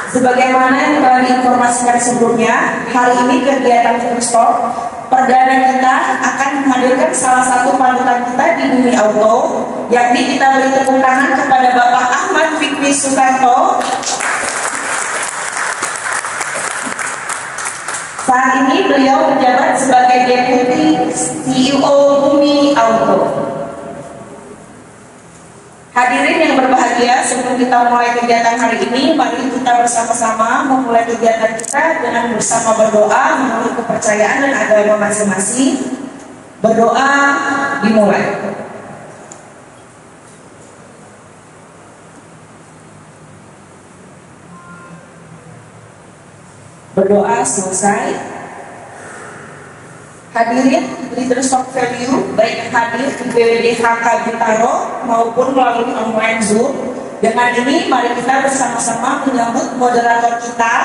Sebagaimana yang telah diinformasikan sebelumnya, hari ini kegiatan Foodstop perdana kita akan menghadirkan salah satu panutan kita di Bumi Auto, yakni kita beri tepuk tangan kepada Bapak Ahmad Fikri Susanto. Saat ini beliau menjabat sebagai Deputi CEO Bumi Auto. Hadirin yang berbahagia, sebelum kita mulai kegiatan hari ini, mari kita bersama-sama memulai kegiatan kita dengan bersama berdoa menurut kepercayaan dan agama masing-masing. Berdoa dimulai. Berdoa selesai. Hadirin Leaders of Value, baik yang hadir di BWDHK Bintaro maupun melalui online Zoom. Dengan ini mari kita bersama-sama menyambut moderator kita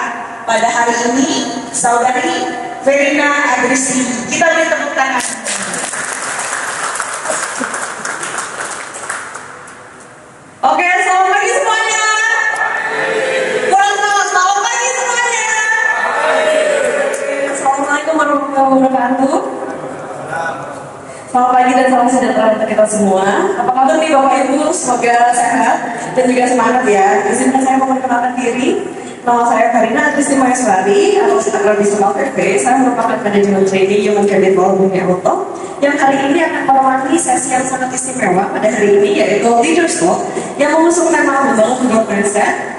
pada hari ini, Saudari Verina Adrisi. Kita beri tepuk tangan. Oke, selamat pagi semuanya. Selamat pagi semuanya. Assalamualaikum warahmatullahi wabarakatuh. Selamat pagi dan salam sejahtera untuk kita semua. Apa kabar nih Bapak Ibu? Semoga sehat dan juga semangat ya. Izinkan saya memperkenalkan diri. Nama saya Karina Adrisi Maheswari atau akrab disapa VV. Saya merupakan manajemen trainee Human Capital Bumi Auto yang hari ini akan menemani sesi yang sangat istimewa pada hari ini, yaitu Leaders Talk yang mengusung tema membangun growth mindset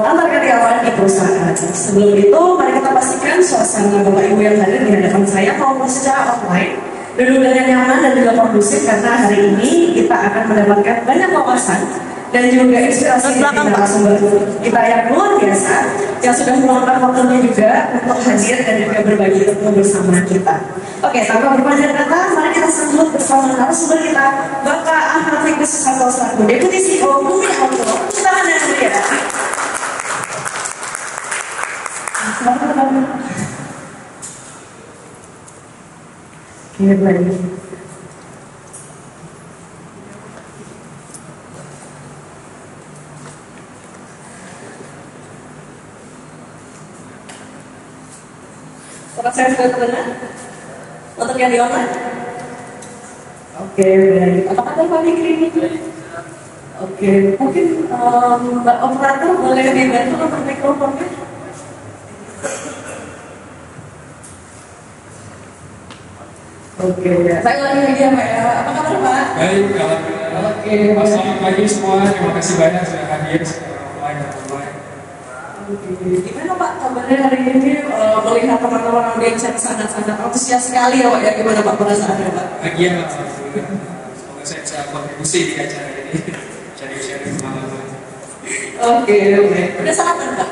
antar karyawan di perusahaan. Sebelum itu, mari kita pastikan suasana Bapak Ibu yang hadir di hadapan saya maupun secara online duduk dengan nyaman dan juga kondusif, karena hari ini kita akan mendapatkan banyak wawasan dan juga inspirasi dari narasumber kita yang luar biasa yang sudah meluangkan waktunya juga untuk hadir dan juga berbagi ilmu bersama kita. Oke, tanpa berpanjang kata, mari kita sambut bersama narasumber kita, Bapak Ahmad Fikri Susanto selaku Deputi CEO Bumi Auto. Tangan yang mulia. Oke, baik. Suara saya sudah terdengar? Untuk yang di online? Oke, baik. Apa kata Pak Fikri ini? Oke, mungkin Mbak Operator boleh dibantu untuk mikrofonnya? Oke, saya lagi media Pak ya. Apa kabar Pak? Baik, alhamdulillah. Oke, selamat pagi semua. Terima kasih banyak sudah hadir secara online dan online. Gimana Pak kabarnya hari ini, melihat teman-teman audiens yang sangat-sangat antusias sekali ya Pak ya? Gimana Pak perasaannya Pak? Bahagia lah, alhamdulillah. Semoga saya bisa kontribusi di acara ini. Sharing-sharing pengalaman. Oke. Udah sarapan Pak?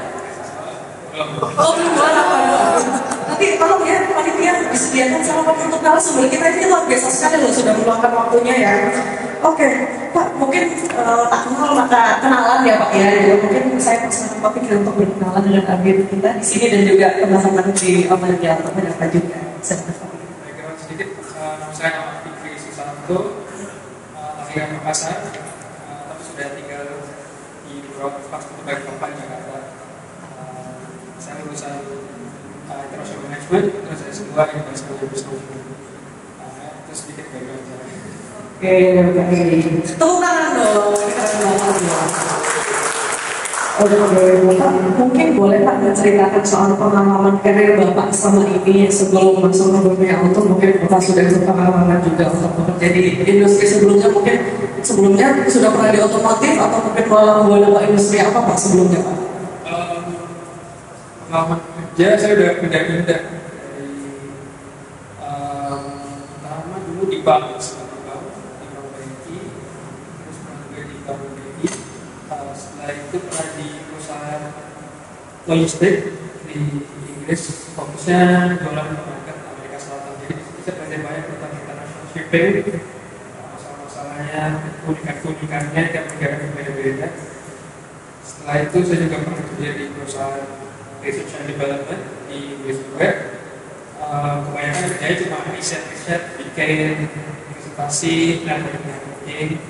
Belum. Oh belum sarapan Pak. Nanti tolong ya panitia disediakan sarapan untuk narasumber kita, ini luar biasa sekali loh sudah meluangkan waktunya ya. Oke, Pak, mungkin tak kenal maka kenalan ya Pak ya. Jadi mungkin saya persilakan Pak Fikri untuk berkenalan dengan agen kita di sini dan juga teman-teman di media atau menyapa juga. Background sedikit, nama saya Ahmad Fikri Susanto, lahir Makassar, tapi sudah tinggal di beberapa tempat seperti Balikpapan, Jakarta. Saya lulusan International Management, terus saya sebuah International Business. Itu sedikit background saya. Oke. Tepuk tangan dong. Oke, Bapak mungkin boleh Pak menceritakan soal pengalaman karir Bapak selama ini sebelum masuk ke Bumi Auto. Mungkin Bapak sudah berpengalaman juga untuk bekerja di industri sebelumnya. Mungkin sebelumnya sudah pernah di otomotif atau mungkin beberapa industri apa Pak sebelumnya Pak? Pengalaman kerja saya udah pindah-pindah dari pertama dulu di bank, di bank BNI, terus pernah juga di bank BNI. Setelah itu pernah di perusahaan logistik di Inggris, fokusnya jualan market Amerika Selatan. Jadi saya belajar banyak tentang international shipping, masalah-masalahnya, keunikan-keunikannya tiap negara berbeda-beda. Setelah itu saya juga pernah kerja di perusahaan research and development di Inggris juga. Kebanyakan kerjanya cuma riset, bikin presentasi dan marketing.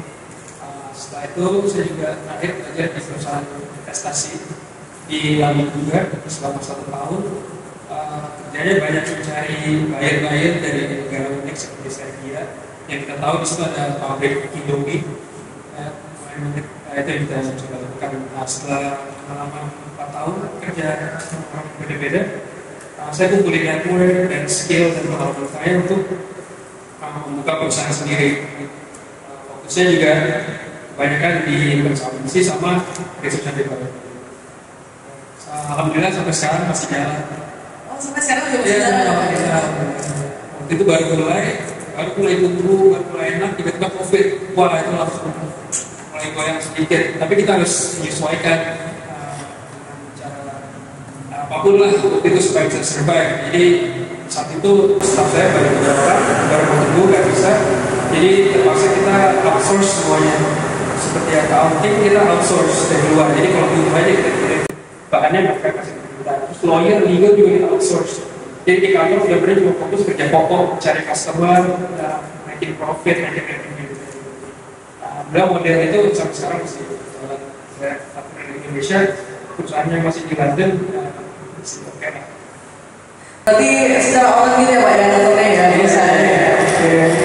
Setelah itu saya juga terakhir belajar di perusahaan investasi di Lami juga selama 1 tahun. Kerjanya banyak mencari buyer dari negara unik seperti Serbia. Yang kita tahu di situ ada pabrik Indomie. Itu yang kita coba lakukan. Setelah pengalaman 4 tahun kerja sama orang berbeda-beda, saya kumpulin network dan skill dan pengalaman saya untuk membuka perusahaan sendiri. Fokusnya juga kebanyakan di konsultansi sama research and development. Alhamdulillah sampai sekarang masih jalan. Oh, sampai sekarang juga masih jalan. Waktu itu baru mulai tumbuh, baru mulai enak, tiba-tiba COVID. Wah, itu langsung mulai goyang sedikit. Tapi kita harus menyesuaikan cara apapun lah waktu itu supaya bisa survive. Jadi saat itu staff saya baru mau tumbuh, nggak bisa. Jadi terpaksa kita outsource semuanya. Seperti accounting kita outsource dari luar. Jadi kalau butuh aja kita kirim bahannya mereka kasih kita. Terus lawyer, legal juga kita outsource. Jadi di kantor benar-benar cuma fokus kerja pokok, cari customer, naikin profit, naikin revenue. Beliau model itu sampai sekarang masih jalan. Saya partner di Indonesia, perusahaannya masih di London, masih oke lah. Berarti secara online gitu ya Pak ya, nontonnya ya, misalnya.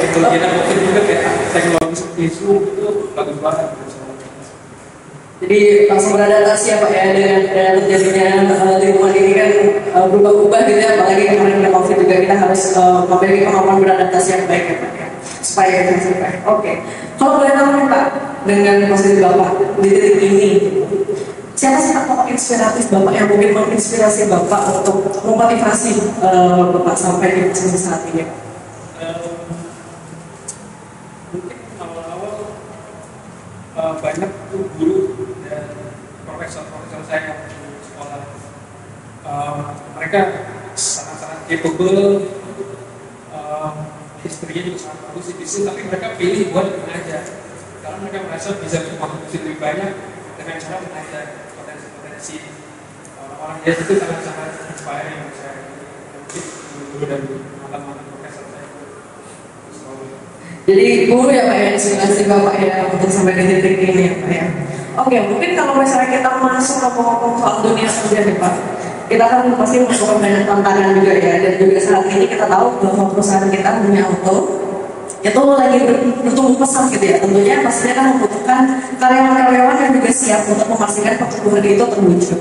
Kalau kita mungkin juga kayak teknologi seperti Zoom itu bagus banget. Jadi langsung beradaptasi ya Pak ya dengan terjadinya lingkungan ini kan berubah-ubah gitu ya, apalagi kemarin kita COVID juga kita harus memiliki kemampuan beradaptasi yang baik ya Pak ya, supaya kita survive. Oke, kalau boleh tahu nih Pak, dengan posisi Bapak di titik ini, siapa sih tokoh inspiratif Bapak yang mungkin menginspirasi Bapak untuk memotivasi Bapak sampai di posisi saat ini? Mungkin awal-awal banyak guru dan profesor-profesor saya yang di sekolah. Mereka sangat-sangat capable, historinya juga sangat bagus di bisnis, tapi mereka pilih buat mengajar karena mereka merasa bisa berkontribusi lebih banyak dengan cara mengajar potensi-potensi orang-orang dia itu sangat-sangat inspiring menurut saya. Mungkin guru dan mantan-mantan profesor saya. Jadi guru ya Pak ya, inspirasi Bapak ya untuk sampai di titik ini ya Pak ya. Oke, mungkin kalau misalnya kita masuk ke ngomong soal dunia kerja nih Pak, kita kan pasti membutuhkan banyak tantangan juga ya, dan juga saat ini kita tahu bahwa perusahaan kita punya auto itu lagi bertumbuh pesat gitu ya. Tentunya pastinya kan membutuhkan karyawan-karyawan yang juga siap untuk memastikan pertumbuhan itu terwujud.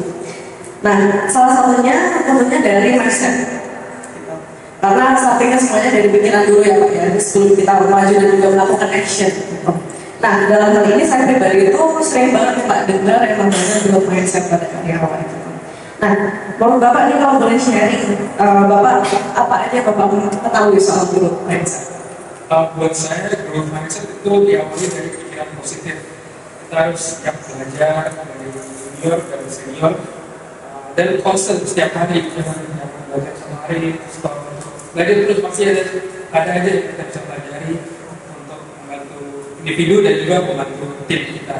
Nah, salah satunya tentunya dari mindset. Karena saat ini semuanya dari pikiran dulu ya Pak ya, sebelum kita maju dan juga melakukan action. Nah, dalam hal ini saya pribadi itu sering banget Pak dengar yang namanya growth mindset pada karyawan. Nah, menurut Bapak ini kalau boleh sharing, Bapak apa aja Bapak ketahui soal growth mindset? Buat saya growth mindset itu diawali dari pikiran positif. Kita harus siap belajar dari junior dan senior, dan constant setiap hari kita belajar sama hari, belajar terus. Pasti ada aja yang kita bisa pelajari untuk membantu individu dan juga membantu tim kita.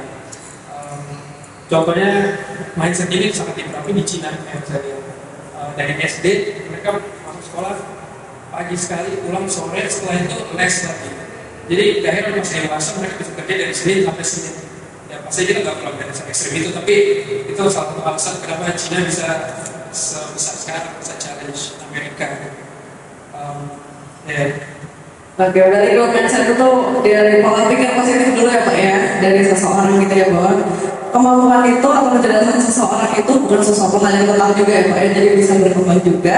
Contohnya mindset ini sangat diterapkan di Cina kayak misalnya dari SD mereka masuk sekolah pagi sekali, pulang sore, setelah itu les lagi. Jadi di akhirnya pas dewasa mereka bisa kerja dari Senin sampai Senin. Ya pasti kita nggak perlu dari ekstrim itu, tapi itu salah satu alasan kenapa Cina bisa sebesar sekarang, bisa challenge Amerika. Oke, berarti growth mindset itu dari pola pikir positif dulu ya Pak ya, dari seseorang gitu ya, bahwa kemampuan itu atau kecerdasan seseorang itu bukan sesuatu hal yang tetap juga ya Pak ya, jadi bisa berkembang juga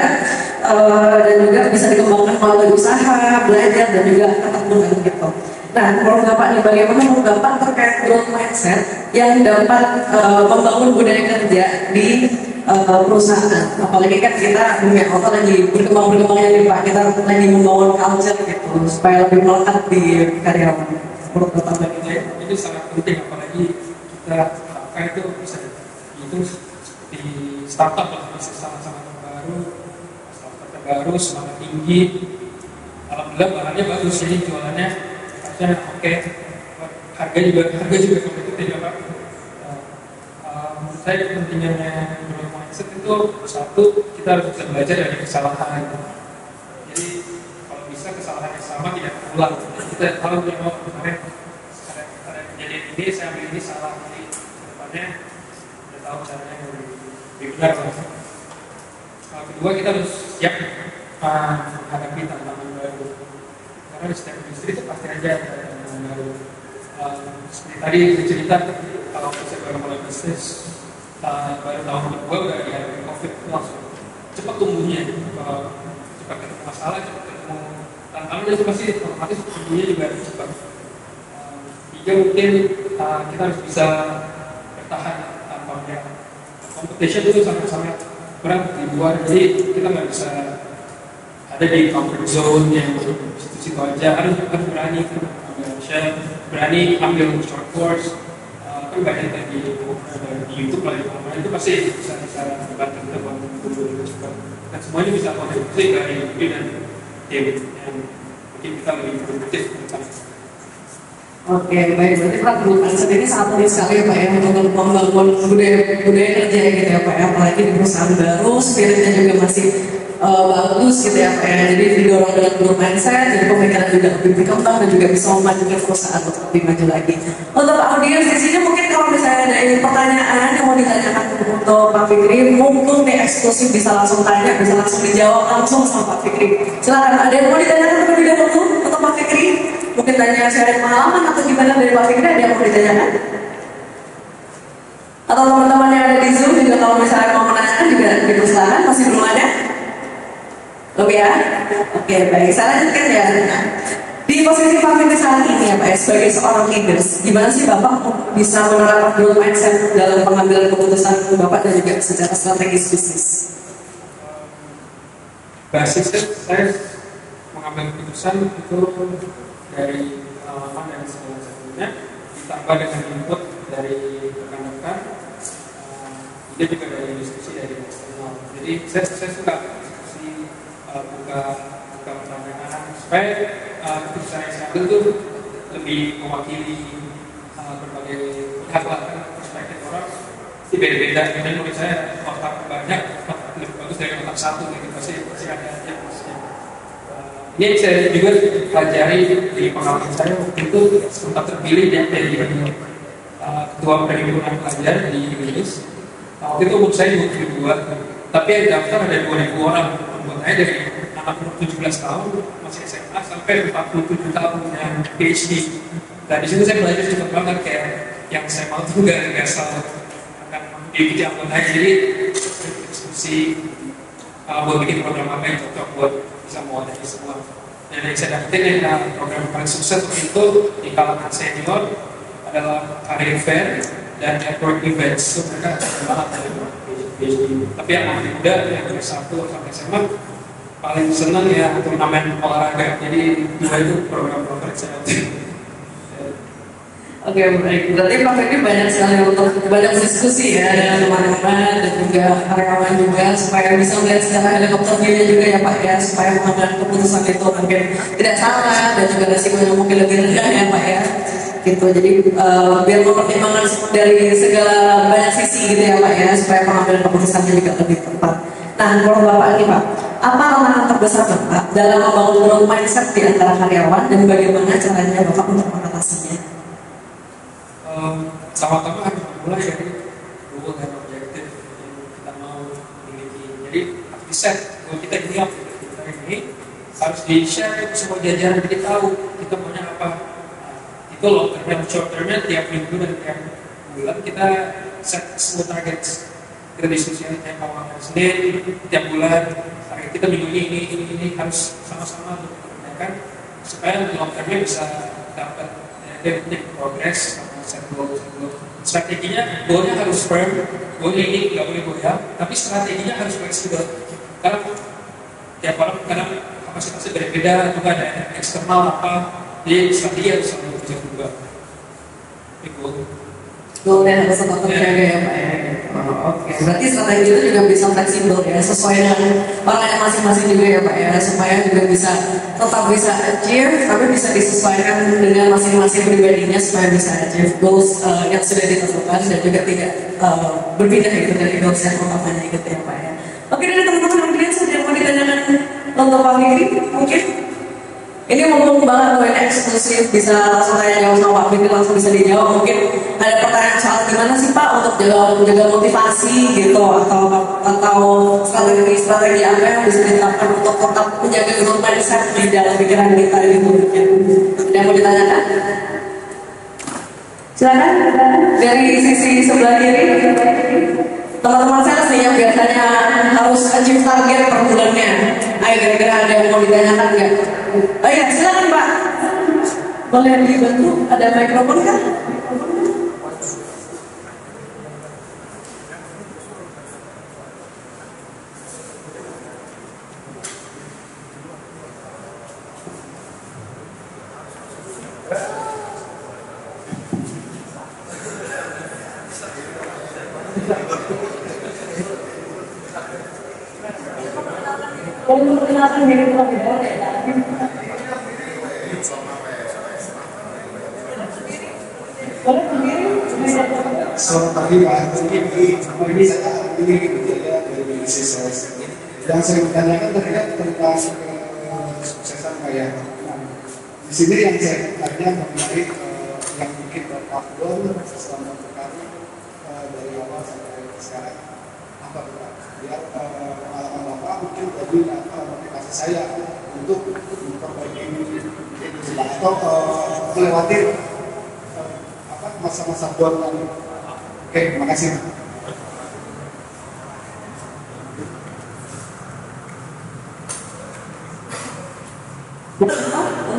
dan juga bisa dikembangkan melalui usaha, belajar dan juga ketekunan gitu. Nah, menurut Bapak nih, bagaimana menurut Bapak terkait growth mindset yang dapat membangun budaya kerja di perusahaan? Apalagi kan kita dunia auto lagi berkembang-berkembangnya nih Pak, kita lagi membangun culture gitu supaya lebih melekat di karyawan. Menurut Bapak bagaimana? Itu sangat penting, apalagi kita terapkan itu bisa itu di startup lah, bisa sangat-sangat terbaru, semangat tinggi. Alhamdulillah bahannya bagus, jadi jualannya harusnya oke. Harga juga kompetitif ya Pak. Menurut saya kepentingannya growth mindset itu satu, kita harus bisa belajar dari kesalahan. Jadi kalau bisa kesalahan yang sama tidak terulang. Kita tahu bahwa kemarin ada kejadian ini, saya ambil ini salah, jadi depannya kita tahu caranya. benar. Kedua, kita harus siap menghadapi tantangan baru. Karena di setiap industri itu pasti aja ada tantangan baru. Seperti tadi cerita, kalau saya baru mulai bisnis, baru tahun kedua udah dihadapi COVID, langsung cepat tumbuhnya, cepat ketemu masalah, cepat ketemu tantangan, itu pasti otomatis tumbuhnya juga cepat. Tiga, mungkin kita harus bisa bertahan tanpa menyerah. Competition itu sangat-sangat berat di luar, jadi kita nggak bisa ada di comfort zone yang situ-situ aja. Harus berani ambil share, berani ambil short course. Kan banyak di YouTube lah, itu pasti bisa membantu kita untuk cepat. Dan semuanya bisa kontribusi dari Yudi dan David yang mungkin kita lebih produktif. Oke, baik. Berarti Pak Group Mindset ini sangat penting sekali ya Pak ya untuk membangun budaya kerja gitu ya Pak ya. Apalagi di perusahaan baru, spiritnya juga masih bagus gitu ya Pak ya. Jadi didorong dengan Group Mindset, jadi pemikiran juga lebih berkembang dan juga bisa memajukan perusahaan untuk lebih maju lagi. Untuk audiens di sini mungkin kalau misalnya ada pertanyaan yang mau ditanyakan untuk Pak Fikri, mungkin nih eksklusif bisa langsung tanya, bisa langsung dijawab langsung sama Pak Fikri. Silakan, ada yang mau ditanyakan terlebih dahulu untuk Pak Fikri? Mungkin tanya sharing pengalaman atau gimana dari Pak Fikri, ada yang mau ditanyakan? Atau teman-teman yang ada di Zoom juga kalau misalnya mau menanyakan juga dipersilakan, masih belum ada? Lebih ya? Oke, baik. Saya lanjutkan ya. Di posisi Pak Fikri saat ini ya Pak ya, sebagai seorang leaders, gimana sih Bapak bisa menerapkan growth mindset dalam pengambilan keputusan Bapak dan juga secara strategis bisnis? Basisnya saya mengambil keputusan itu dari pengalaman dan segala sesuatunya, ditambah dengan input dari rekan-rekan, itu juga dari diskusi dari eksternal. Jadi saya suka diskusi, buka pertanyaan supaya keputusan yang saya ambil itu lebih mewakili berbagai pihak lah, perspektif orang pasti beda-beda. Dan menurut saya otak banyak lebih bagus dari otak satu, gitu pasti ada yang maksudnya. Ini saya juga pelajari di pengalaman saya waktu itu sempat terpilih dari ketua perhimpunan pelajar di Inggris. Waktu itu umur saya 22, tapi yang daftar ada 2.000 orang. Anggotanya dari anak umur 17 tahun masih SMA sampai 47 tahun yang PhD. Dan di situ saya belajar cepat banget, kayak yang saya mau tuh gak asal akan diikuti anggotanya. Jadi diskusi buat bikin program apa yang cocok buat bisa mewadahi semua. Dan yang saya dapetin yang program paling sukses itu di kalangan senior adalah career fair dan network events. Itu mereka banget dari PhD. Tapi yang masih muda yang dari 1 sampai SMA paling senang ya turnamen olahraga. Jadi dua itu program favorit saya. Oke, baik. Berarti Pak Fikri banyak sekali untuk banyak diskusi ya dengan teman-teman dan juga karyawan juga supaya bisa melihat secara helikopter view-nya juga ya Pak ya, supaya mengambil keputusan itu mungkin tidak salah dan juga resikonya mungkin lebih rendah ya Pak ya. Gitu. Jadi biar mempertimbangkan dari segala banyak sisi gitu ya Pak ya, supaya pengambilan keputusannya juga lebih tepat. Nah, kalau Bapak ini Pak, apa tantangan terbesar Bapak dalam membangun growth mindset di antara karyawan dan bagaimana caranya Bapak untuk mengatasinya? Sama-sama harus memulai dari goal dan objektif yang kita mau miliki. Jadi harus di-set goal kita ini apa, kita ini harus di-share ke semua jajaran, jadi tahu kita maunya apa. Itu long term dan short termnya tiap minggu dan tiap bulan kita set semua target. Kita diskusikan tiap awal Senin, tiap bulan target kita minggu ini harus sama-sama untuk mengerjakan supaya long termnya bisa dapat progress. Strateginya, goalnya harus firm, goalnya ini nggak boleh goyang, tapi strateginya harus fleksibel. Karena tiap orang kadang kapasitasnya berbeda, juga ada eksternal apa, jadi strategi harus selalu bisa berubah. Goalnya harus tetap terjaga ya Pak ya. Oke, berarti strategi itu juga bisa fleksibel ya, sesuai dengan orangnya masing-masing juga ya Pak ya, supaya juga bisa tetap bisa achieve, tapi bisa disesuaikan dengan masing-masing pribadinya supaya bisa achieve goals yang sudah ditentukan dan juga tidak berpindah gitu dari goals yang utamanya gitu ya Pak ya. Oke, dari teman-teman audiens yang mau ditanyakan untuk Pak Fikri, mungkin ini mumpung banget tuh ini eksklusif, bisa langsung tanya jawab sama Pak Fikri, langsung bisa dijawab. Mungkin ada pertanyaan soal gimana sih Pak untuk jaga motivasi gitu, atau strategi apa yang bisa diterapkan untuk tetap menjaga growth mindset di dalam pikiran kita gitu. Ada yang mau ditanyakan? Silakan dari sisi sebelah kiri. Teman-teman saya nih yang biasanya harus achieve target per bulannya. Ayo kira-kira ada yang mau ditanyakan nggak? Oh iya, silakan Pak. Boleh dibantu? Ada mikrofon kan? Boleh memperkenalkan diri terlebih dahulu ya? Boleh sendiri? Selamat pagi Pak. Ini saya Abdi Wijaya dari CSS. Yang saya bertanyakan terkait tentang kesuksesan Pak ya. Nah, di sini yang saya tanya mengenai yang bikin Bapak selama berkarir dari awal sampai sekarang apa Pak? Biar pengalaman Bapak mungkin jadi motivasi saya untuk memperbaiki itu atau melewati masa-masa down lagi. Oke, terima kasih.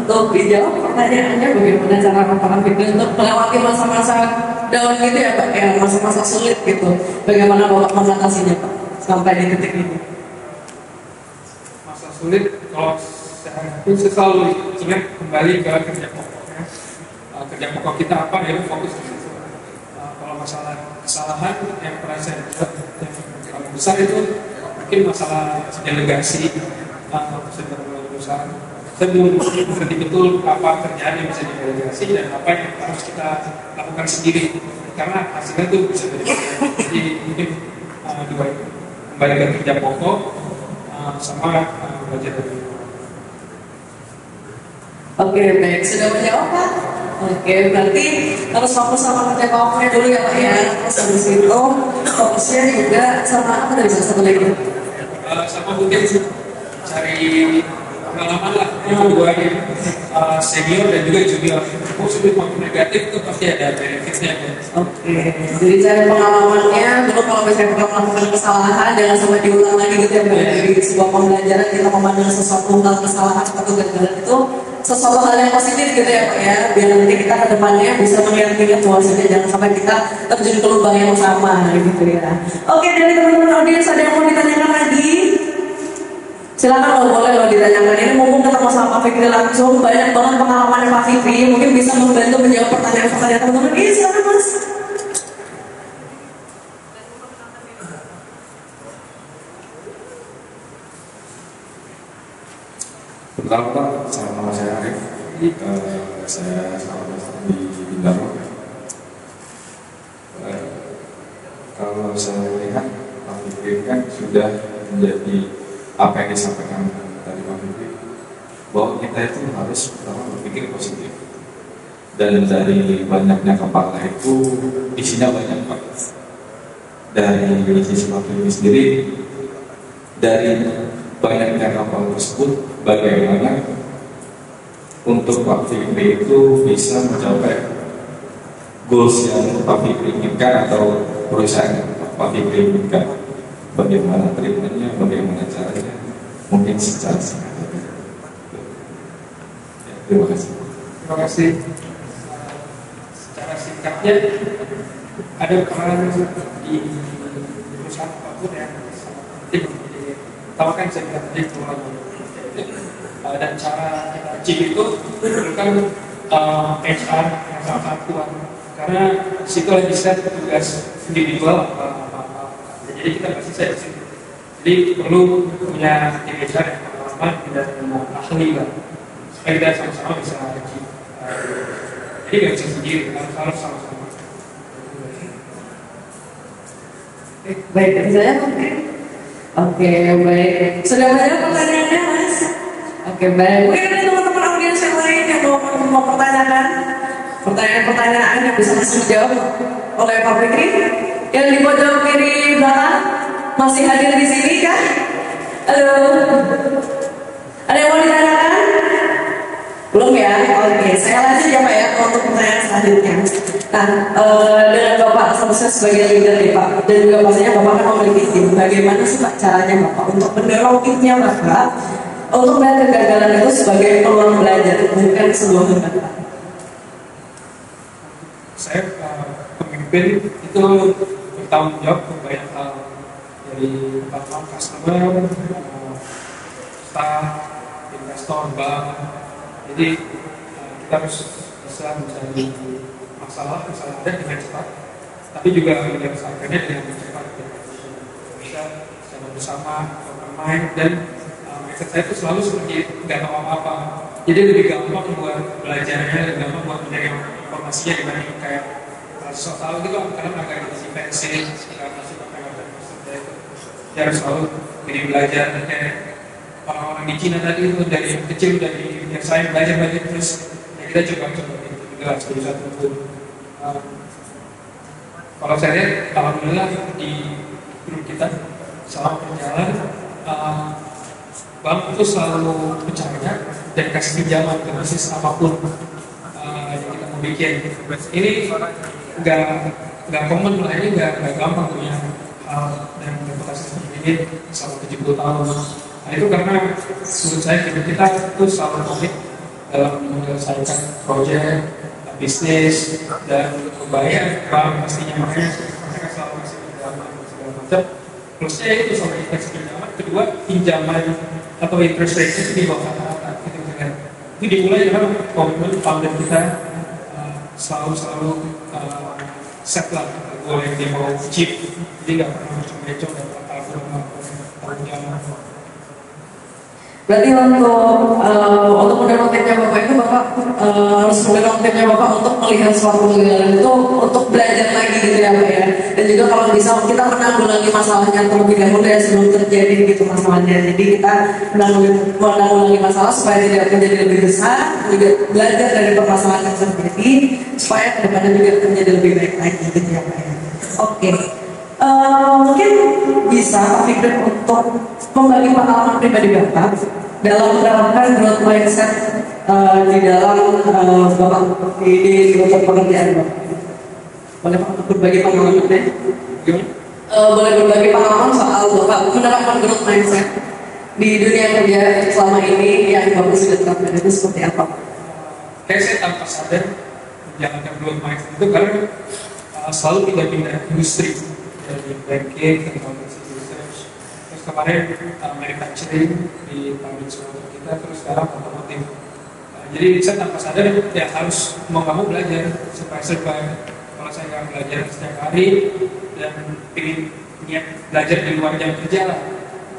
Untuk dijawab pertanyaannya bagaimana cara Bapak Fikri untuk melewati masa-masa down gitu ya Pak, ya masa-masa sulit gitu. Bagaimana Bapak mengatasinya Pak sampai di titik ini? Masa sulit kalau saya selalu ingat kembali ke kerja pokoknya. Kerja pokok kita apa ya, fokus di situ. Kalau masalah kesalahan yang pernah saya buat yang paling besar itu mungkin masalah delegasi sedang perusahaan. Saya belum mengerti betul apa kerjaan yang bisa didelegasi dan apa yang harus kita lakukan sendiri karena hasilnya itu bisa berbeda. Jadi mungkin kembali ke kerja pokok sama belajar dari. Oke, baik, sudah menjawab Pak? Oke, berarti harus fokus sama kerja pokoknya dulu ya Pak ya. Terus habis itu fokusnya juga sama apa dari satu lagi? Sama mungkin cari pengalaman lah yang keduanya senior dan juga junior. Positif maupun negatif itu pasti ada benefitnya. Oke, jadi cari pengalamannya dulu kalau misalnya kita melakukan kesalahan jangan sampai diulang lagi gitu ya Pak. Dari sebuah pembelajaran kita memandang sesuatu hal kesalahan atau kegagalan itu sesuatu hal yang positif gitu ya Pak ya, biar nanti kita ke depannya bisa melihat situasinya, jangan sampai kita terjun ke lubang yang sama gitu ya. Oke, dari teman-teman audiens ada yang mau ditanyakan lagi? Silakan loh, boleh loh ditanyakan. Ini mumpung ketemu sama Pak Fikri langsung, banyak banget pengalaman Pak Fikri, mungkin bisa membantu menjawab pertanyaan-pertanyaan teman-teman. Iya, silakan Mas. Pertama, nama saya Arif. Saya salah satu di Bintaro. Kalau saya lihat Pak Fikri kan sudah menjadi apa yang disampaikan tadi Pak Fikri, bahwa kita itu harus pertama berpikir positif. Dan dari banyaknya kepala itu isinya banyak Pak. Dari sisi Pak Fikri sendiri, dari banyaknya kapal tersebut, bagaimana untuk Pak Fikri itu bisa mencapai goals yang Pak Fikri inginkan atau perusahaan Pak Fikri inginkan? Bagaimana treatmentnya, bagaimana caranya, mungkin secara singkat. Ya, terima kasih. Terima kasih. Secara singkatnya ada peran di perusahaan apapun yang penting. Pertama kan saya bilang tadi dan cara kita achieve itu bukan HR yang sangat kuat karena situ bisa tugas individual jadi kita pasti saya di situ. Jadi perlu punya tim HR yang pengalaman dan ahli lah supaya kita sama-sama bisa achieve. Jadi nggak bisa sendiri, harus sama-sama. Baik, dari saya mungkin. Oke, baik. Sudah banyak pertanyaannya, Mas? Oke, baik. Mungkin ada teman-teman audiens yang lain yang mau pertanyakan? Pertanyaan pertanyaan-pertanyaan yang bisa langsung dijawab oleh Pak Fikri. Yang di pojok kiri belakang masih hadir di sini kan? Halo. Ada yang mau ditanyakan? Belum ya? Oke, saya lanjut ya Pak ya untuk pertanyaan selanjutnya. Nah, dengan Bapak seharusnya sebagai leader nih Pak, dan juga pastinya Bapak kan memiliki tim. Bagaimana sih Pak caranya Bapak untuk mendorong timnya Bapak untuk melihat kegagalan itu sebagai peluang belajar, bukan sebuah beban Pak? Saya pemimpin itu bertanggung jawab untuk banyak hal, dari pertama customer, staff, investor, bank. Jadi kita harus bisa mencari masalah ada dengan cepat, tapi juga menyelesaikannya dengan cepat. Bisa secara bersama, bermain, dan mindset saya itu selalu seperti nggak tahu apa-apa. Jadi lebih gampang buat belajarnya, lebih gampang buat mencari informasinya dibanding kayak soal gitu kadang agak defensif, nggak masuk ke maksudnya itu. Dia harus selalu jadi belajar kayak orang-orang di Cina tadi itu dari kecil dari yang saya belajar terus ya kita coba gitu juga sebagai satu guru. Kalau saya lihat alhamdulillah di grup kita selama berjalan bank itu selalu percaya dan kasih pinjaman ke bisnis apapun yang kita mau bikin. Ini nggak common lah, ini nggak gampang punya hal dan reputasi seperti ini selama 70 tahun. Nah itu karena menurut saya kita itu selalu komit dalam menyelesaikan proyek, bisnis, dan membayar bank pastinya, makanya mereka selalu kasih pinjaman segala macam. Plusnya itu sama kasih pinjaman, kedua pinjaman atau interest rate itu di bawah rata-rata gitu kan. Itu dimulai dengan komitmen founder kita selalu set lah goal yang dia mau achieve, jadi nggak pernah macam-macam, nggak pernah kabur tanggung jawab. Berarti untuk mendorong timnya Bapak itu Bapak harus mendorong timnya Bapak untuk melihat suatu kegagalan itu untuk belajar lagi gitu ya Pak ya. Dan juga kalau bisa kita menanggulangi masalahnya terlebih dahulu ya sebelum terjadi gitu masalahnya. Jadi kita menanggulangi masalah supaya tidak menjadi lebih besar, juga belajar dari permasalahan yang terjadi supaya kedepannya juga menjadi lebih baik lagi gitu ya Pak ya. Oke. Mungkin bisa Pak Fikri untuk membagi pengalaman pribadi Bapak dalam menerapkan growth mindset di dalam Bapak di untuk pekerjaan Bapak. Boleh Pak untuk berbagi pengalaman deh? Boleh berbagi pengalaman soal Bapak menerapkan growth mindset di dunia kerja selama ini yang Bapak sudah terapkan itu seperti apa? Kayak saya tanpa sadar menjalankan growth mindset itu karena selalu pindah-pindah industri. Dari banking, teknologi research, terus kemarin manufacturing di pabrik semua kita, terus sekarang otomotif. Jadi saya tanpa sadar ya harus mau kamu belajar supaya survive. Kalau saya nggak belajar setiap hari dan ingin niat belajar di luar jam kerja lah,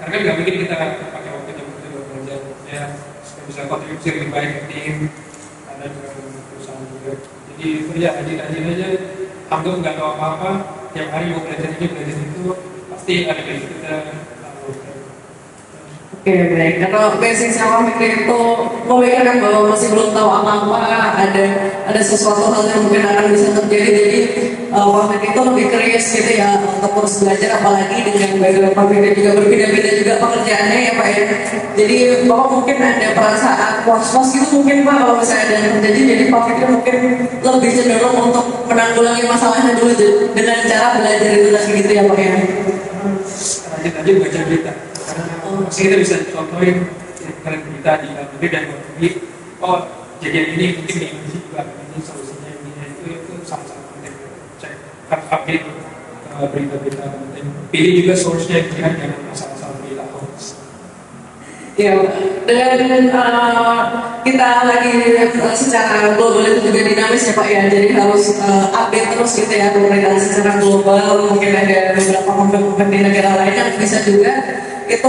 karena nggak mungkin kita pakai waktu jam kerja buat belajar ya supaya bisa kontribusi lebih baik ke tim, ada juga perusahaan juga. Jadi kerja rajin aja, hampir nggak tahu apa-apa. Tiap hari mau belajar ini, belajar itu, pasti ada benefit kita. Oke, baik. Karena basic sama Fikri itu memikirkan bahwa masih belum tahu apa-apa, ada sesuatu hal yang mungkin akan bisa terjadi. Jadi Pak Fikri itu lebih curious gitu ya untuk terus belajar, apalagi dengan background Pak Fikri juga berbeda-beda juga pekerjaannya ya Pak ya. Jadi Bapak mungkin ada perasaan was-was gitu mungkin Pak kalau misalnya ada yang terjadi. Jadi Pak Fikri mungkin lebih cenderung untuk menanggulangi masalahnya dulu dengan cara belajar itu lagi gitu ya Pak ya. Rajin aja baca berita. Karena kita bisa contohin kalian berita di dalam negeri dan luar negeri. Oh kejadian ini mungkin di Indonesia juga ini solusinya ini itu sama-sama penting. Cek update berita-berita penting. Pilih juga source-nya jangan masalah-masalah berita hoax. Ya, dan kita lagi secara global itu juga dinamis ya Pak ya, jadi harus update terus gitu ya pemerintahan secara global. Mungkin ada beberapa konflik di negara lain yang bisa juga itu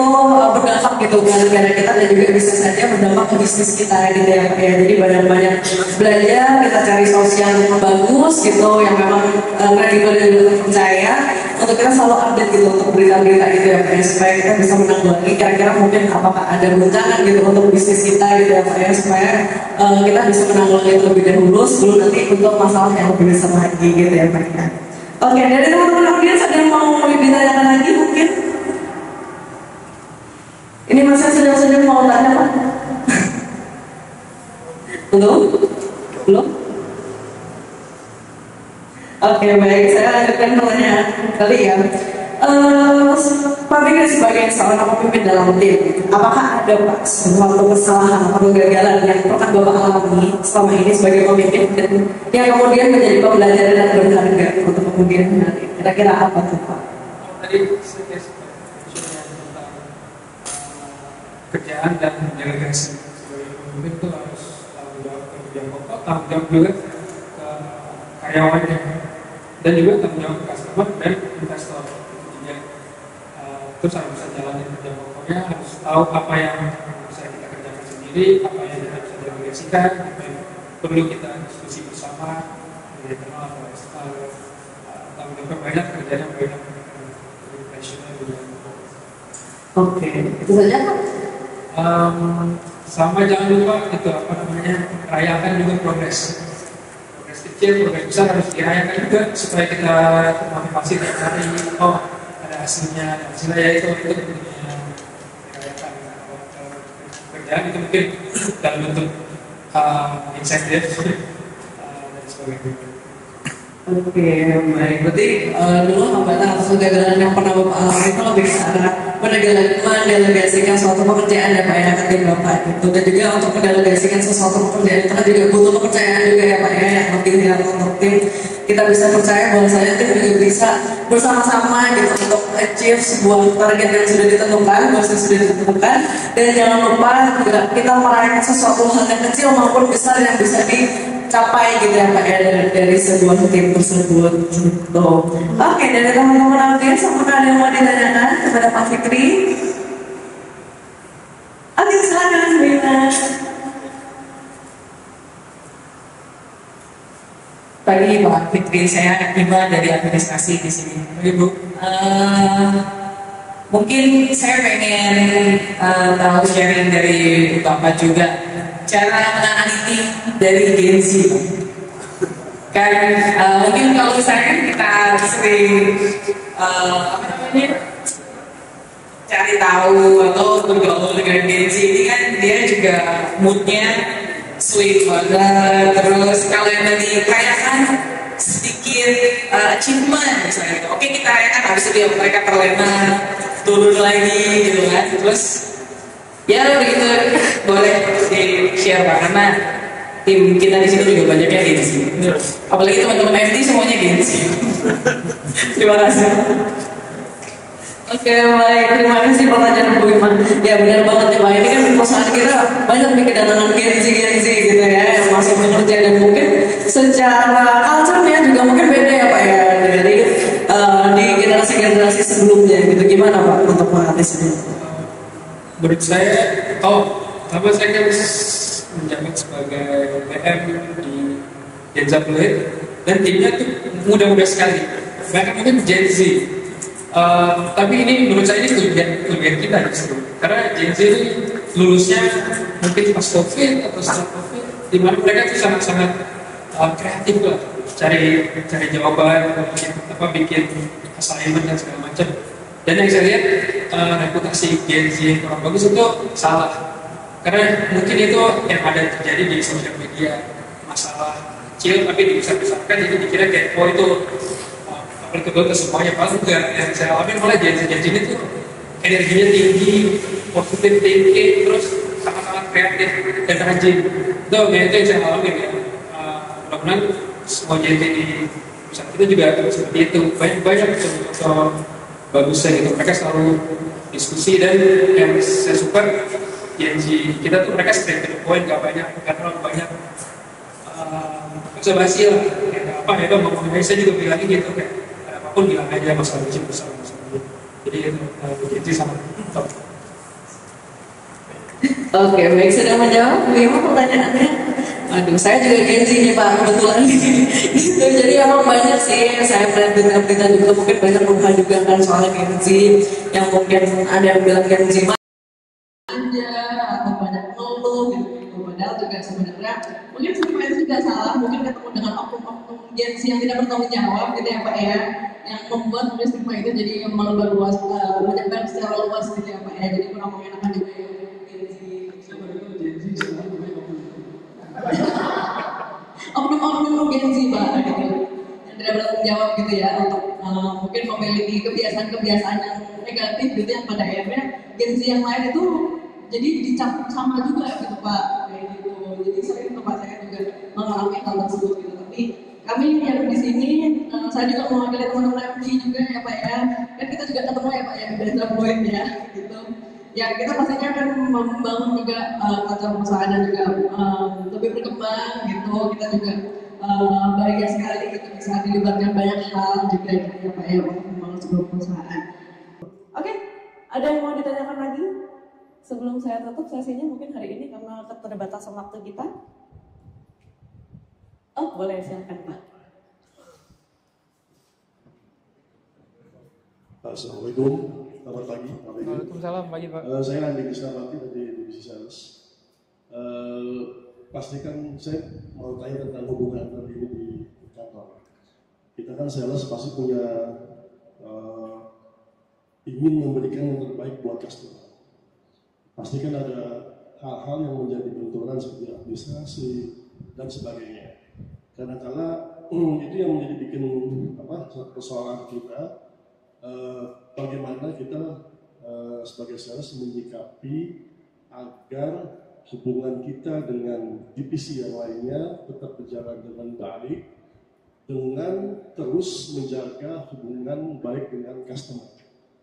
berdampak gitu ke negara kita dan juga bisa saja berdampak ke bisnis kita gitu ya Pak ya. Jadi banyak-banyak belajar, kita cari sosial yang bagus gitu yang memang kredibel dan terpercaya untuk kita selalu update gitu untuk berita-berita gitu ya Pak ya, supaya kita bisa menanggulangi kira-kira mungkin apakah ada goncangan gitu untuk bisnis kita gitu ya Pak ya, supaya kita bisa menanggulangi itu lebih dahulu sebelum nanti untuk masalah yang lebih besar lagi gitu ya Pak ya. Oke, dari teman-teman audiens ada yang mau ditanyakan lagi mungkin? Ini masih senyum-senyum mau tanya Pak? Belum? Belum? Oke, baik, saya lanjutkan pertanyaan kali ya. Pak Fikri sebagai seorang pemimpin dalam tim, apakah ada Pak suatu kesalahan atau kegagalan yang pernah Bapak alami selama ini sebagai pemimpin dan yang kemudian menjadi pembelajaran yang berharga untuk kemudian hari? Kira-kira apa tuh Pak? Tadi saya tentang kerjaan dan delegasi sebagai pemimpin itu harus tanggung jawab ke kerja pokok, tanggung jawab juga ke karyawannya, dan juga tanggung jawab ke customer dan investor. Terus harus bisa jalanin kerja pokoknya, harus tahu apa yang bisa kita kerjakan sendiri, apa yang kita bisa delegasikan, apa yang perlu kita diskusi bersama di internal atau eksternal. Tanggung jawab banyak, kerjanya banyak, passionnya juga. Oke, itu saja Pak. Sama jangan lupa itu apa namanya, rayakan juga progres kecil, progres besar harus dirayakan juga supaya kita termotivasi tiap hari. Oh, hasilnya ya itu dirayakan. Kerjaan itu mungkin dalam bentuk insentif dan sebagainya. Oke, baik. Berarti dulu hambatan atau kegagalan yang pernah Bapak alami itu lebih ke arah mendelegasikan suatu pekerjaan ya Pak ya ke tim Bapak itu, dan juga untuk mendelegasikan sesuatu pekerjaan itu kan juga butuh kepercayaan juga ya Pak ya, yang lebih yang untuk tim kita bisa percaya bahwa saya tim juga bisa bersama-sama gitu untuk achieve sebuah target yang sudah ditentukan, goals yang sudah ditentukan, dan jangan lupa juga kita merayakan sesuatu hal yang kecil maupun besar yang bisa dicapai gitu ya Pak ya dari sebuah tim tersebut gitu. Oke, dari teman-teman audiens apakah ada yang mau ditanyakan kepada Pak Fikri? Oke, silakan Rina. Pagi Pak Fikri, saya Iba dari administrasi di sini. Ibu, mungkin saya pengen tahu sharing dari Bapak juga cara menangani tim dari Gen Z. Kan mungkin kalau misalkan kita sering apa namanya cari tahu atau bergaul dengan Gen Z ini kan dia juga moodnya sweet banget, terus kalau yang tadi rayakan sedikit achievement misalnya gitu. Oke, kita rayakan, habis itu mereka terlena turun lagi gitu kan. Terus ya begitu boleh di share Pak, karena tim kita di sini juga banyaknya Gen Z, apalagi teman-teman FD semuanya Gen Z. Terima kasih. Oke, baik, terima kasih pertanyaan Bu Iman. Ya benar banget ya Pak, ini kan perusahaan kita banyak nih kedatangan Gen Z gitu ya, yang masuk bekerja, dan mungkin secara culture-nya juga mungkin beda ya Pak ya dari di generasi-generasi sebelumnya gitu. Gimana Pak untuk mengatasi itu? Menurut saya, sama saya kan menjabat sebagai PM di Gen Z dan timnya tuh muda-muda sekali, bahkan mungkin Gen Z. Tapi ini menurut saya ini kelebihan kita justru, karena Gen Z ini lulusnya mungkin pas COVID atau setelah COVID, di mana mereka tuh sangat-sangat kreatif lah, cari jawaban, bikin assignment dan segala macam. Dan yang saya lihat reputasi Gen Z yang kurang bagus itu salah, karena mungkin itu yang ada terjadi di sosial media, masalah kecil tapi dibesar-besarkan, jadi dikira kayak itu applicable ke semuanya. Padahal enggak. Yang saya alami malah Gen Z ini tuh energinya tinggi, positive thinking, terus sangat-sangat kreatif dan rajin. Itu yang saya alami ya. Mudah-mudahan semua Gen Z di pusat kita juga seperti itu. Banyak contoh bagusnya gitu. Mereka selalu diskusi, dan yang saya suka Gen Z kita tuh mereka straight to the point, gak terlalu banyak basa-basi lah. Kayak apa ya dong, ngomongin saya juga bilangin gitu kayak apapun bilang aja, masalah kecil bersama. Jadi itu Gen Z sangat top. Oke, baik, sudah menjawab. Bagaimana pertanyaannya? Aduh, saya juga Gen Z nih Pak, kebetulan gitu. Jadi emang banyak sih, saya melihat berita-berita juga mungkin banyak perubahan juga kan soal Gen Z, yang mungkin ada yang bilang Gen Z aja atau banyak ngeluh gitu. Padahal juga sebenarnya mungkin sebenarnya itu juga salah, mungkin ketemu dengan oknum-oknum Gen Z yang tidak bertanggung jawab gitu ya Pak ya, yang membuat mungkin stigma itu jadi melebar luas, menyebar secara luas gitu ya Pak ya, jadi kurang mengenakan juga ya Gen Z. Oknum-oknum Gen Z Pak gitu, yang tidak bertanggung jawab gitu ya untuk mungkin memiliki kebiasaan-kebiasaan yang negatif gitu yang pada akhirnya Gen Z yang lain itu jadi dicap sama juga gitu Pak, kayak gitu. Jadi sering tempat saya juga mengalami hal tersebut gitu. Tapi kami yang di sini, saya juga mewakili teman-teman MG juga ya Pak ya. Kan kita juga ketemu ya Pak ya di Desa Point ya gitu. Ya kita pastinya akan membangun juga culture perusahaan dan juga lebih berkembang gitu. Kita juga bahagia sekali gitu bisa dilibatkan banyak hal juga ya Pak ya untuk membangun sebuah perusahaan. Oke, ada yang mau ditanyakan lagi? Sebelum saya tutup sesinya mungkin hari ini karena keterbatasan waktu kita. Oh boleh, silakan Pak. Assalamualaikum, selamat pagi. Waalaikumsalam pagi Pak. Saya Andi Krisnawati dari divisi sales. Pastikan saya mau tanya tentang hubungan tadi ini di kantor. Kita kan sales pasti punya ingin memberikan yang terbaik buat customer. Pasti kan ada hal-hal yang menjadi benturan seperti administrasi dan sebagainya. Kadang-kala itu yang menjadi bikin persoalan kita. Bagaimana kita sebagai sales menyikapi agar hubungan kita dengan divisi yang lainnya tetap berjalan dengan baik, dengan terus menjaga hubungan baik dengan customer.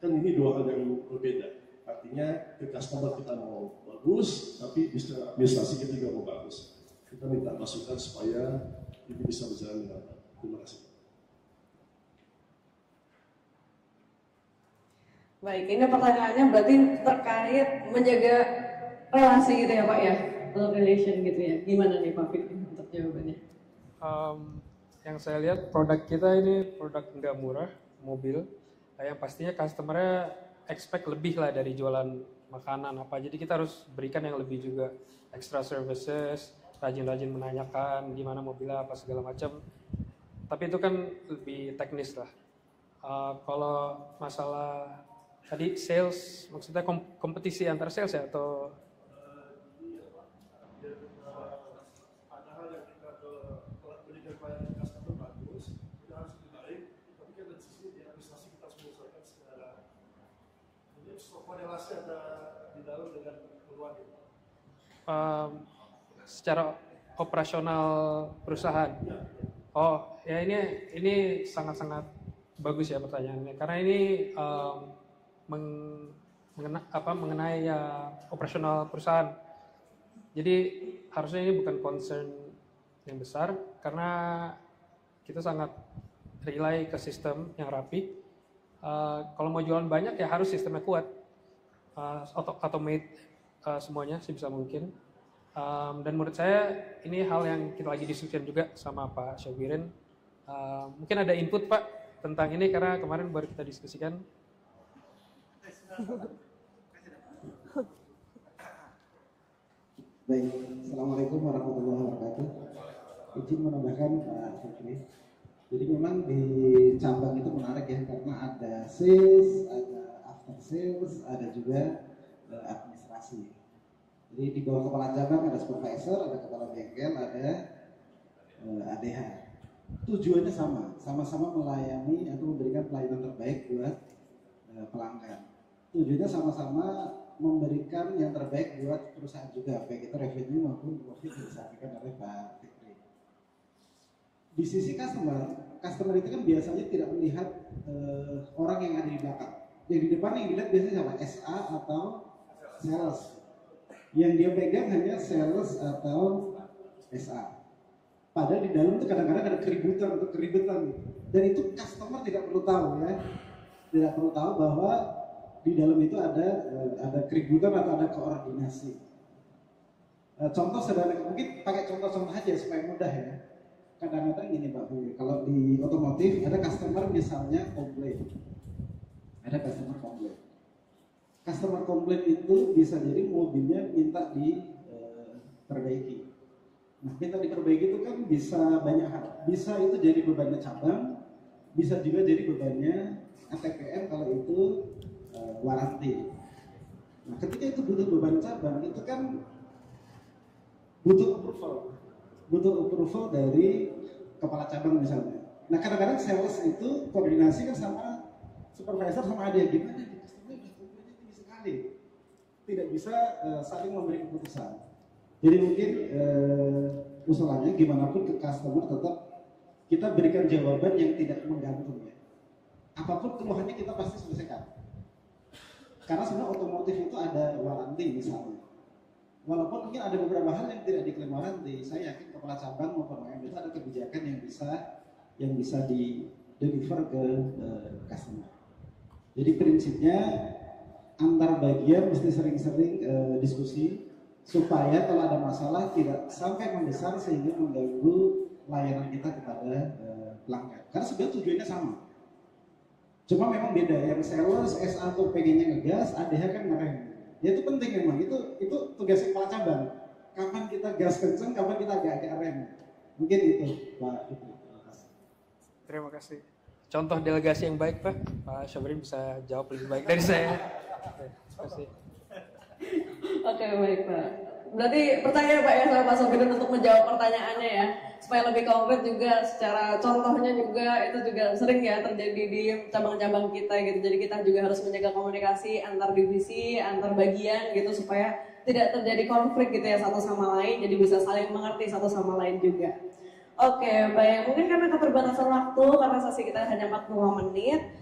Kan ini dua hal yang berbeda. Artinya ke customer kita mau bagus, tapi administrasi kita juga mau bagus. Kita minta masukan supaya ini bisa berjalan dengan baik. Terima kasih. Baik, ini pertanyaannya berarti terkait menjaga relasi gitu ya Pak ya, relation gitu ya. Gimana nih Pak Fikri untuk jawabannya? Yang saya lihat produk kita ini produk nggak murah, mobil. Yang pastinya customer-nya expect lebih lah dari jualan makanan apa. Jadi kita harus berikan yang lebih juga, extra services, rajin-rajin menanyakan gimana mobilnya apa segala macam. Tapi itu kan lebih teknis lah. Kalau masalah tadi sales, maksudnya kompetisi antar sales ya atau ada hal yang kita berikan pelayanan customer bagus, kita harus lebih baik, tapi kan dari sisi di administrasi kita harus menyesuaikan secara korelasi ada di dalam dengan keluar itu. secara operasional perusahaan. Oh ya, ini sangat-sangat bagus ya pertanyaannya, karena ini mengenai ya operasional perusahaan. Jadi harusnya ini bukan concern yang besar karena kita sangat rely ke sistem yang rapi. Kalau mau jualan banyak ya harus sistemnya kuat, automate semuanya sebisa mungkin. Dan menurut saya ini hal yang kita lagi diskusikan juga sama Pak Syogirin. Mungkin ada input Pak tentang ini karena kemarin baru kita diskusikan. Baik, Assalamualaikum warahmatullahi wabarakatuh. Izin menambahkan Pak Fikri. Jadi memang di cabang itu menarik ya, karena ada sales, ada after sales, ada juga administrasi. Jadi di bawah kepala cabang ada supervisor, ada kepala bengkel, ada ADH. Tujuannya sama-sama melayani atau memberikan pelayanan terbaik buat pelanggan. Tujuannya sama-sama memberikan yang terbaik buat perusahaan juga, baik itu revenue maupun profit yang disampaikan oleh Pak Fikri. Di sisi customer itu kan biasanya tidak melihat orang yang ada di belakang. Yang di depan yang dilihat biasanya siapa? SA atau sales. Yang dia pegang hanya sales atau SA. Padahal di dalam itu kadang-kadang ada keributan. Dan itu customer tidak perlu tahu ya. Tidak perlu tahu bahwa di dalam itu ada keributan atau ada koordinasi. Contoh sederhana, mungkin pakai contoh-contoh aja supaya mudah ya. Kadang-kadang gini Pak Bu, kalau di otomotif ada customer misalnya komplain. Ada customer komplain. Customer komplain itu bisa jadi mobilnya minta diperbaiki. Nah, minta diperbaiki itu kan bisa banyak hal. Bisa itu jadi bebannya cabang, bisa juga jadi bebannya ATPM kalau itu waranti. Nah, ketika itu butuh beban cabang, itu kan butuh approval dari kepala cabang misalnya. Nah, kadang-kadang sales itu koordinasi kan sama supervisor sama dia, gimana nih customer udah komplainnya tinggi sekali, tidak bisa saling memberi keputusan. Jadi mungkin usulannya gimana pun ke customer tetap kita berikan jawaban yang tidak menggantung ya. Apapun keluhannya kita pasti selesaikan. Karena sebenarnya otomotif itu ada waranti misalnya. Walaupun mungkin ada beberapa hal yang tidak diklaim waranti, saya yakin kepala cabang maupun OEM itu ada kebijakan yang bisa di deliver ke customer. Jadi prinsipnya antar bagian mesti sering-sering diskusi supaya kalau ada masalah tidak sampai membesar sehingga mengganggu layanan kita kepada pelanggan. Karena sebenarnya tujuannya sama. Cuma memang beda, yang sales SA atau pengennya ngegas, ADH kan ngerem. Ya itu penting memang, itu tugasnya kepala cabang. Kapan kita gas kenceng, kapan kita agak rem. Mungkin itu Pak. Terima kasih. Contoh delegasi yang baik Pak. Pak Syabrin bisa jawab lebih baik dari saya. Terima kasih. Oke, baik Pak. Berarti percaya Pak ya sama Pak Sofirin untuk menjawab pertanyaannya ya, supaya lebih konkret juga secara contohnya juga itu juga sering ya terjadi di cabang-cabang kita gitu. Jadi kita juga harus menjaga komunikasi antar divisi, antar bagian gitu supaya tidak terjadi konflik gitu ya satu sama lain, jadi bisa saling mengerti satu sama lain juga. Oke, baik. Mungkin karena keterbatasan waktu, karena sesi kita hanya 45 menit,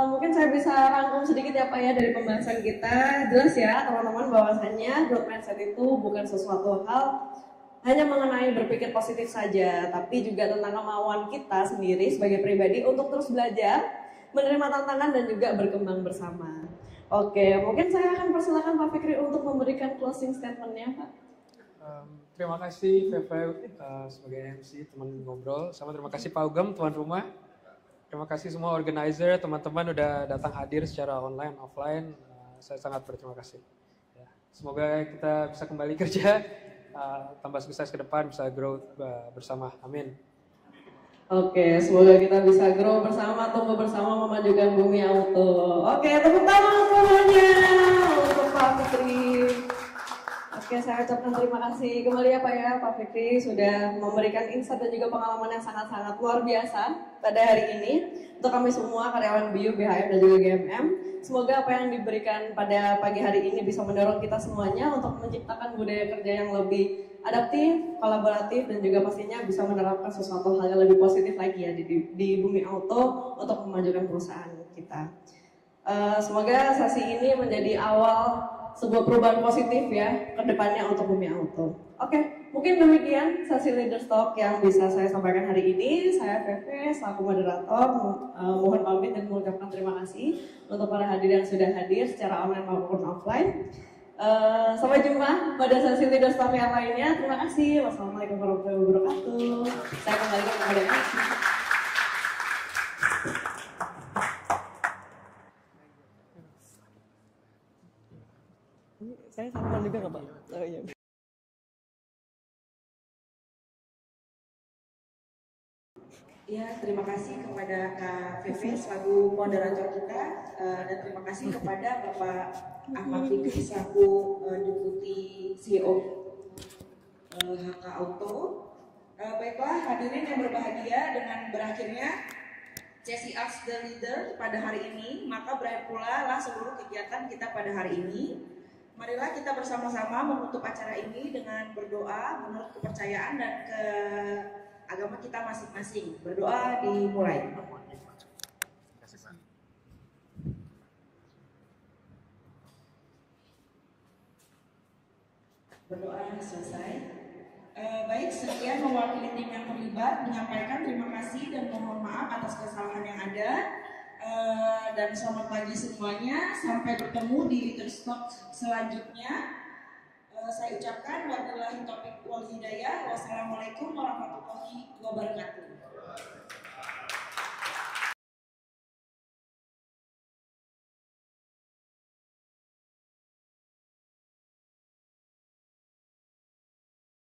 mungkin saya bisa rangkum sedikit ya Pak ya dari pembahasan kita. Jelas ya teman-teman bahwasannya growth mindset itu bukan sesuatu hal hanya mengenai berpikir positif saja, tapi juga tentang kemauan kita sendiri sebagai pribadi untuk terus belajar, menerima tantangan dan juga berkembang bersama. Oke, mungkin saya akan persilakan Pak Fikri untuk memberikan closing statement-nya Pak. Terima kasih VV sebagai MC teman ngobrol, sama terima kasih Pak Ugem tuan rumah. Terima kasih semua organizer, teman-teman udah datang hadir secara online, offline. Saya sangat berterima kasih. Ya, semoga kita bisa kembali kerja, tambah sukses ke depan, bisa grow bersama. Amin. Oke, semoga kita bisa grow bersama, tumbuh bersama, memajukan Bumi Auto. Oke, tepuk tangan semuanya untuk Pak Fikri. Oke, saya ucapkan terima kasih kembali ya Pak ya, Pak Fikri sudah memberikan insight dan juga pengalaman yang sangat-sangat luar biasa pada hari ini untuk kami semua karyawan BIU, BHM dan juga GMM. Semoga apa yang diberikan pada pagi hari ini bisa mendorong kita semuanya untuk menciptakan budaya kerja yang lebih adaptif, kolaboratif dan juga pastinya bisa menerapkan sesuatu hal yang lebih positif lagi ya di Bumi Auto untuk memajukan perusahaan kita. Semoga sesi ini menjadi awal sebuah perubahan positif ya ke depannya untuk Bumi Auto. Oke, mungkin demikian sesi Leaders Talk yang bisa saya sampaikan hari ini. Saya VV selaku moderator mohon pamit dan mengucapkan terima kasih untuk para hadirin yang sudah hadir secara online maupun offline. Sampai jumpa pada sesi Leaders Talk yang lainnya. Terima kasih. Wassalamualaikum warahmatullahi wabarakatuh. Saya kembalikan kepada MC. Saya salaman juga nggak Pak? Oh, iya. Ya, terima kasih kepada Kak Vivi selaku moderator kita dan terima kasih kepada Bapak Ahmad Fikri selaku Deputi CEO HK Auto. Baiklah hadirin yang berbahagia, dengan berakhirnya sesi Ask the Leader pada hari ini, maka berakhir pula lah seluruh kegiatan kita pada hari ini. Marilah kita bersama-sama menutup acara ini dengan berdoa menurut kepercayaan dan ke agama kita masing-masing. Berdoa dimulai. Berdoa selesai. Baik, sekian mewakili tim yang terlibat menyampaikan terima kasih dan mohon maaf atas kesalahan yang ada. Dan selamat pagi semuanya, sampai bertemu di Leaders Talk selanjutnya. Saya ucapkan wabillahi taufiq wal hidayah. Wassalamualaikum warahmatullahi wabarakatuh.